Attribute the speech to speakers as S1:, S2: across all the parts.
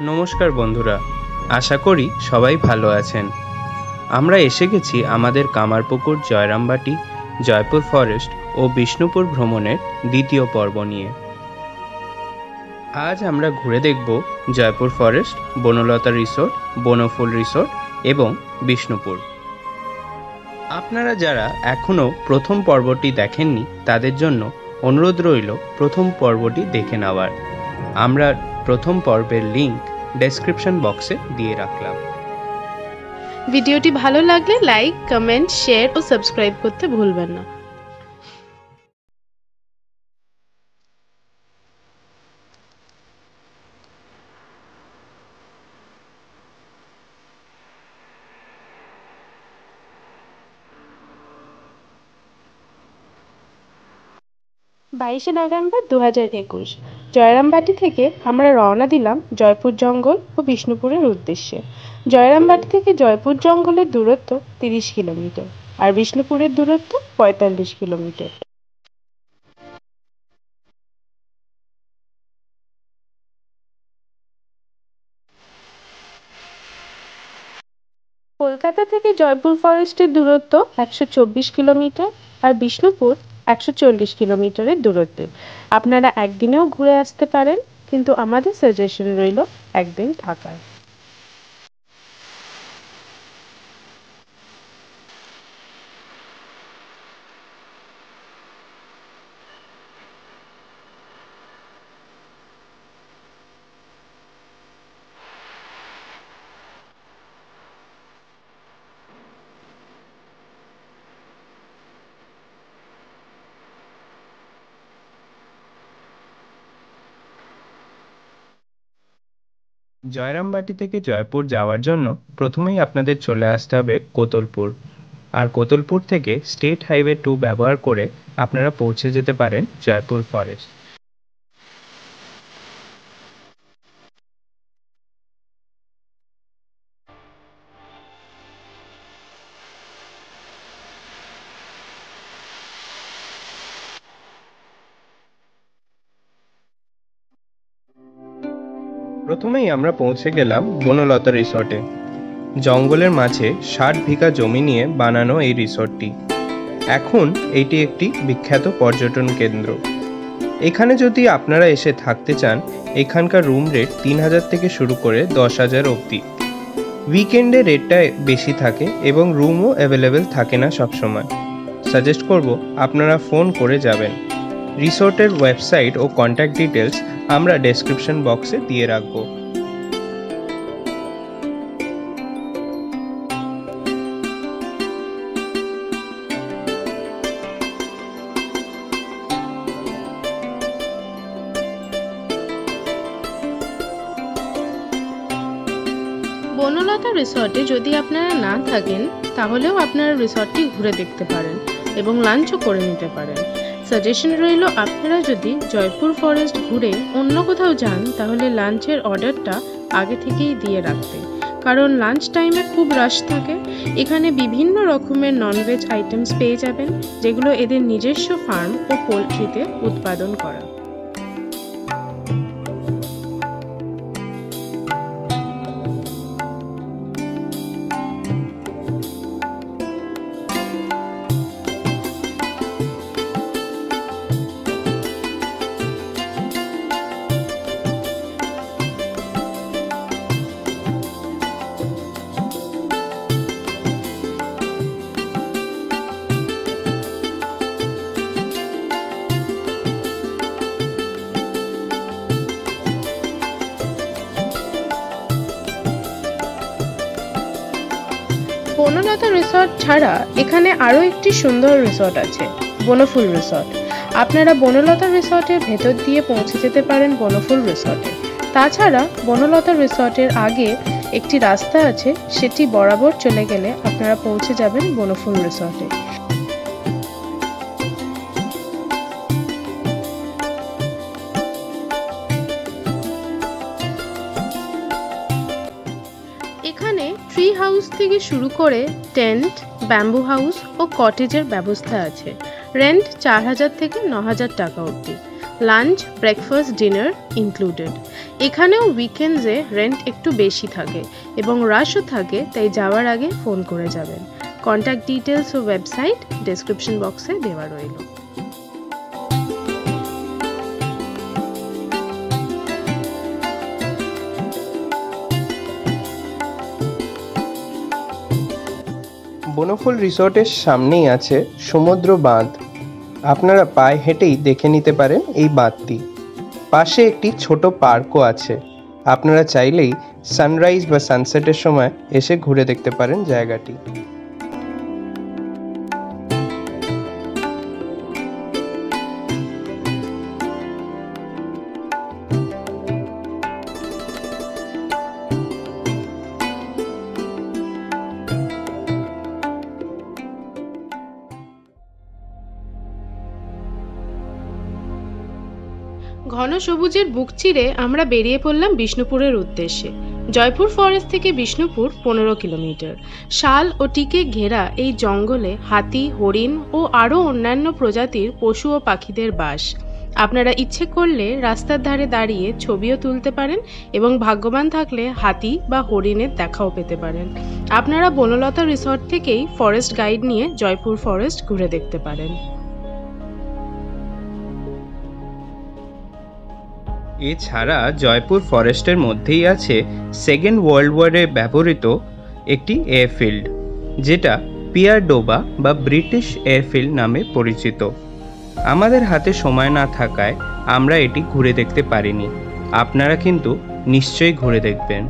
S1: নমস্কার বন্ধুরা, আশা করি সবাই ভালো আছেন। আমরা এসে গেছি আমাদের কামারপুকুর, জয়রামবাটি, জয়পুর ফরেস্ট ও বিষ্ণুপুর ভ্রমণের দ্বিতীয় পর্ব নিয়ে। আজ আমরা ঘুরে দেখব জয়পুর ফরেস্ট, বনলতা রিসোর্ট, বনফুল রিসোর্ট এবং বিষ্ণুপুর। আপনারা যারা এখনও প্রথম পর্বটি দেখেননি তাদের জন্য অনুরোধ রইল প্রথম পর্বটি দেখে নেওয়ার। আমরা প্রথম পর্বের লিংক ডেসক্রিপশন বক্সে দিয়ে রাখলাম।
S2: ভিডিওটি ভালো লাগলে লাইক, কমেন্ট, শেয়ার ও সাবস্ক্রাইব করতে ভুলবেন না। বাইশে নভেম্বর 2021 জয়রামবাটি থেকে আমরা রওনা দিলাম জয়পুর জঙ্গল ও বিষ্ণুপুরের উদ্দেশ্যে। জয়রামবাটি থেকে জয়পুর জঙ্গলের দূরত্ব 30 কিলোমিটার আর বিষ্ণুপুরের দূরত্ব 45 কিলোমিটার। কলকাতা থেকে জয়পুর ফরেস্টের দূরত্ব 124 কিলোমিটার আর বিষ্ণুপুর 140 কিলোমিটারের দূরত্বে। আপনারা একদিনেও ঘুরে আসতে পারেন, কিন্তু আমাদের সাজেশন রইল একদিন থাকার।
S1: জয়রামবাটি থেকে জয়পুর যাওয়ার জন্য প্রথমেই আপনাদের চলে আসতে হবে কোতলপুর, আর কোতলপুর থেকে স্টেট হাইওয়ে 2 ব্যবহার করে আপনারা পৌঁছে যেতে পারেন জয়পুর ফরেস্ট। প্রথমেই আমরা পৌঁছে গেলাম বনলতা রিসর্টে। জঙ্গলের মাঝে 60 বিঘা জমি নিয়ে বানানো এই রিসর্টটি। এখন এটি একটি বিখ্যাত পর্যটন কেন্দ্র। এখানে যদি আপনারা এসে থাকতে চান, এখানকার রুম রেট 3000 থেকে শুরু করে 10,000 অবধি। উইকেন্ডে রেটটা বেশি থাকে এবং রুমও অ্যাভেলেবেল থাকে না সবসময়। সাজেস্ট করব আপনারা ফোন করে যাবেন। রিসর্টের ওয়েবসাইট ও কন্ট্যাক্ট ডিটেলস আমরা ডেসক্রিপশন বক্সে দিয়ে রাখবো।
S2: বনলতা রিসর্টে যদি আপনারা না থাকেন তাহলেও আপনারা রিসর্টটি ঘুরে দেখতে পারেন এবং লাঞ্চও করে নিতে পারেন। সাজেশন রইল, আপনারা যদি জয়পুর ফরেস্ট ঘুরে অন্য কোথাও যান তাহলে লাঞ্চের অর্ডারটা আগে থেকেই দিয়ে রাখতে, কারণ লাঞ্চ টাইমে খুব রাশ থাকে। এখানে বিভিন্ন রকমের ননভেজ আইটেমস পেয়ে যাবেন, যেগুলো এদের নিজস্ব ফার্ম ও পোলট্রিতে উৎপাদন করা। বনলতা রিসর্ট ছাড়া এখানে আরও একটি সুন্দর রিসর্ট আছে, বনফুল রিসর্ট। আপনারা বনলতা রিসর্টের ভেতর দিয়ে পৌঁছে যেতে পারেন বনফুল রিসর্টে। তাছাড়া বনলতা রিসর্টের আগে একটি রাস্তা আছে, সেটি বরাবর চলে গেলে আপনারা পৌঁছে যাবেন বনফুল রিসর্টে। এখানে ট্রি হাউস থেকে শুরু করে টেন্ট, ব্যাম্বু হাউস ও কটেজের ব্যবস্থা আছে। রেন্ট 4000 থেকে 9000 টাকা অবধি। Lunch, breakfast, dinner included. এখানেও উইকেন্ডসে রেন্ট একটু বেশি থাকে এবং রাশও থাকে, তাই যাওয়ার আগে ফোন করে যাবেন। কন্ট্যাক্ট ডিটেলস ও ওয়েবসাইট ডেসক্রিপশন বক্সে দেওয়া রইল।
S1: বনফুল রিসর্টের সামনেই আছে সমুদ্র বাঁধ। আপনারা পায়ে হেঁটেই দেখে নিতে পারেন এই বাঁধটি। পাশে একটি ছোট পার্কও আছে। আপনারা চাইলেই সানরাইজ বা সানসেটের সময় এসে ঘুরে দেখতে পারেন জায়গাটি।
S2: ঘন সবুজের বুক চিরে আমরা বেরিয়ে পড়লাম বিষ্ণুপুরের উদ্দেশ্যে। জয়পুর ফরেস্ট থেকে বিষ্ণুপুর 15 কিলোমিটার। শাল ও টিকে ঘেরা এই জঙ্গলে হাতি, হরিণ ও আরও অন্যান্য প্রজাতির পশু ও পাখিদের বাস। আপনারা ইচ্ছে করলে রাস্তার ধারে দাঁড়িয়ে ছবিও তুলতে পারেন এবং ভাগ্যবান থাকলে হাতি বা হরিণের দেখাও পেতে পারেন। আপনারা বনলতা রিসর্ট থেকেই ফরেস্ট গাইড নিয়ে জয়পুর ফরেস্ট ঘুরে দেখতে পারেন।
S1: এছাড়া জয়পুর ফরেস্টের মধ্যেই আছে সেকেন্ড ওয়ার্ল্ড ওয়ারে ব্যবহৃত একটি এয়ারফিল্ড, যেটা পিয়ার ডোবা বা ব্রিটিশ এয়ারফিল্ড নামে পরিচিত। আমাদের হাতে সময় না থাকায় আমরা এটি ঘুরে দেখতে পারিনি। আপনারা কিন্তু নিশ্চয়ই ঘুরে দেখবেন।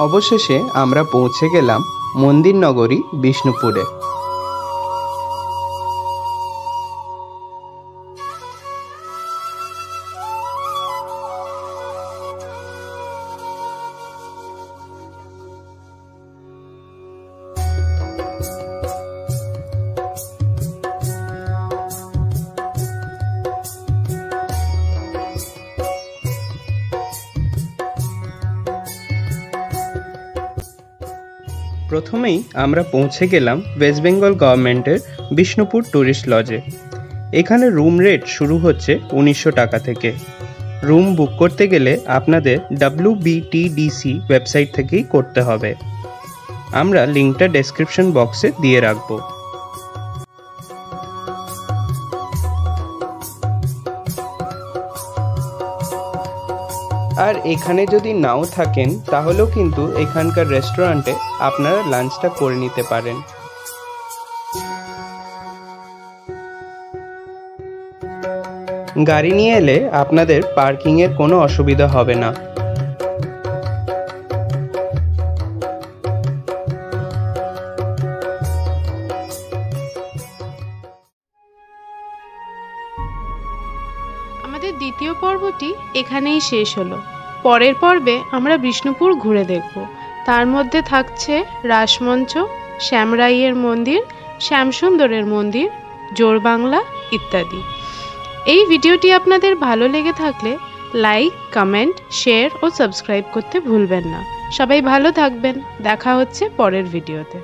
S1: অবশেষে আমরা পৌঁছে গেলাম মন্দির নগরী বিষ্ণুপুরে। প্রথমেই আমরা পৌঁছে গেলাম ওয়েস্ট বেঙ্গল গভর্নমেন্টের বিষ্ণুপুর ট্যুরিস্ট লজে। এখানে রুম রেট শুরু হচ্ছে 1900 টাকা থেকে। রুম বুক করতে গেলে আপনাদের WBTDC ওয়েবসাইট থেকেই করতে হবে। আমরা লিঙ্কটা ডেসক্রিপশন বক্সে দিয়ে রাখবো। আর এখানে যদি নাও থাকেন তাহলেও কিন্তু এখানকার রেস্টুরেন্টে আপনারা লাঞ্চটা করে নিতে পারেন। গাড়ি নিয়ে এলে আপনাদের পার্কিংয়ের কোনো অসুবিধা হবে না।
S2: আমাদের দ্বিতীয় পর্বটি এখানেই শেষ হলো। পরের পর্বে আমরা বিষ্ণুপুর ঘুরে দেখব। তার মধ্যে থাকছে রাসমঞ্চ, শ্যামরাইয়ের মন্দির, শ্যামসুন্দরের মন্দির, জোরবাংলা ইত্যাদি। এই ভিডিওটি আপনাদের ভালো লেগে থাকলে লাইক, কমেন্ট, শেয়ার ও সাবস্ক্রাইব করতে ভুলবেন না। সবাই ভালো থাকবেন। দেখা হচ্ছে পরের ভিডিওতে।